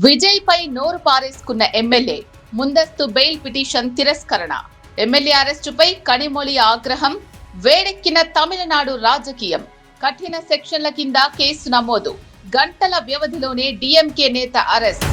విజయ్ పై నోరు పారేసుకున్న ఎమ్మెల్యే ముందస్తు bail petition తిరస్కరణ. ఎమ్మెల్యే అరెస్టుపై కనిమొళి ఆగ్రహం. వేడెక్కిన తమిళనాడు రాజకీయం. కఠిన సెక్షన్ల కింద కేసు నమోదు. గంటల వ్యవధిలోనే డీఎంకే నేత అరెస్ట్.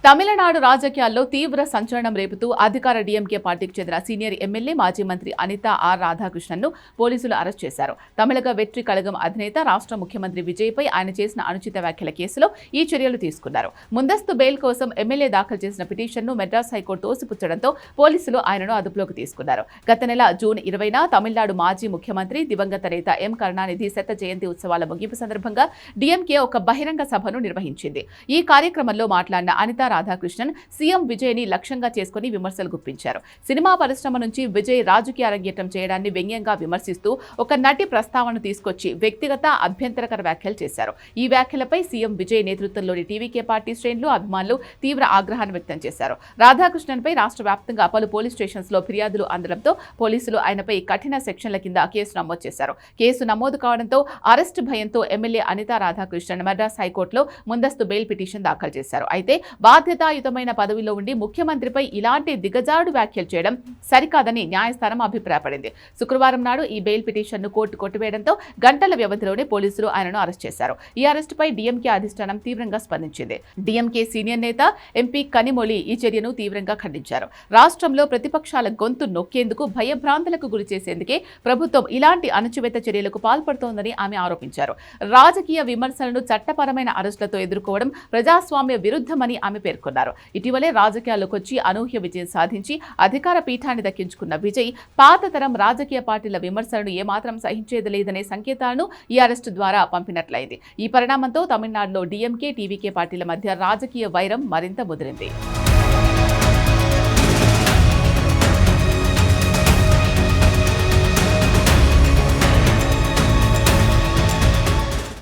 తమిళనాడు రాజకీయాల్లో తీవ్ర సంచలనం రేపుతూ అధికార డీఎంకే పార్టీకి చెందిన సీనియర్ ఎమ్మెల్యే మాజీ మంత్రి అనిత ఆర్ రాధాకృష్ణన్ను పోలీసులు అరెస్ట్ చేశారు. తమిళగ వెట్రి కళగం అధినేత రాష్ట్ర ముఖ్యమంత్రి విజయ్పై ఆయన చేసిన అనుచిత వ్యాఖ్యల కేసులో ఈ చర్యలు తీసుకున్నారు. ముందస్తు బెయిల్ కోసం ఎమ్మెల్యే దాఖలు చేసిన పిటిషన్ను మెడ్రాస్ హైకోర్టు తోసిపుచ్చడంతో పోలీసులు ఆయనను అదుపులోకి తీసుకున్నారు. గత నెల జూన్ 20న తమిళనాడు మాజీ ముఖ్యమంత్రి దివంగత నేత ఎం కరుణానిధి శత జయంతి ఉత్సవాల ముగింపు సందర్భంగా డీఎంకే ఒక బహిరంగ సభను నిర్వహించింది. ఈ కార్యక్రమంలో మాట్లాడిన అనిత రాధాకృష్ణన్ సీఎం విజయ్ ని లక్ష్యంగా చేసుకుని విమర్శలు గుప్పించారు. సినిమా పరిశ్రమ నుంచి విజయ్ రాజకీయ అరంగేట్రం చేయడాన్ని వ్యంగ్యంగా విమర్శిస్తూ ఒక నటి ప్రస్తావన తీసుకొచ్చి వ్యక్తిగత అభ్యంతరకర వ్యాఖ్యలు చేశారు. ఈ వ్యాఖ్యలపై సీఎం విజయ్ నేతృత్వంలోని టీవీకే పార్టీ శ్రేణులు అభిమానులు తీవ్ర ఆగ్రహాన్ని వ్యక్తం చేశారు. రాధాకృష్ణన్ పై రాష్ట్ర వ్యాప్తంగా పలు పోలీస్ స్టేషన్స్ లో ఫిర్యాదులు అందడంతో పోలీసులు ఆయనపై కఠిన సెక్షన్ల కింద కేసు నమోదు చేశారు. కేసు నమోదు కావడంతో అరెస్టు భయంతో ఎమ్మెల్యే అనిత రాధాకృష్ణన్ మద్రాస్ హైకోర్టులో ముందస్తు బెయిల్ పిటిషన్ దాఖలు చేశారు. అయితే బాధ్యతాయుతమైన పదవిలో ఉండి ముఖ్యమంత్రిపై ఇలాంటి దిగజారుడు వ్యాఖ్యలు చేయడం సరికాదని న్యాయస్థానం అభిప్రాయపడింది. శుక్రవారం నాడు ఈ బెయిల్ పిటిషన్ను కోర్టు కొట్టివేయడంతో గంటల వ్యవధిలోనే పోలీసులు ఆయనను అరెస్ట్ చేశారు. ఈ అరెస్టుపై డీఎంకే అధిష్టానం తీవ్రంగా స్పందించింది. డీఎంకే సీనియర్ నేత ఎంపీ కనిమొళి ఈ చర్యను తీవ్రంగా ఖండించారు. రాష్ట్రంలో ప్రతిపక్షాల గొంతు నొక్కేందుకు భయభ్రాంతులకు గురి చేసేందుకే ప్రభుత్వం ఇలాంటి అణచివేత చర్యలకు పాల్పడుతోందని ఆమె ఆరోపించారు. రాజకీయ విమర్శలను చట్టపరమైన అరెస్టులతో ఎదుర్కోవడం ప్రజాస్వామ్య విరుద్ధమని ఆమె పేర్కొన్నారు. ఇటీవలే రాజకీయాల్లోకి వచ్చి అనూహ్య విజయం సాధించి అధికార పీఠాన్ని దక్కించుకున్న విజయ్ పాత తరం రాజకీయ పార్టీల విమర్శలను ఏమాత్రం సహించేది లేదనే సంకేతాలను ఈ అరెస్టు ద్వారా పంపినట్లయింది. ఈ పరిణామంతో తమిళనాడులో డీఎంకే టీవీకే పార్టీల మధ్య రాజకీయ వైరం మరింత ముదిరింది.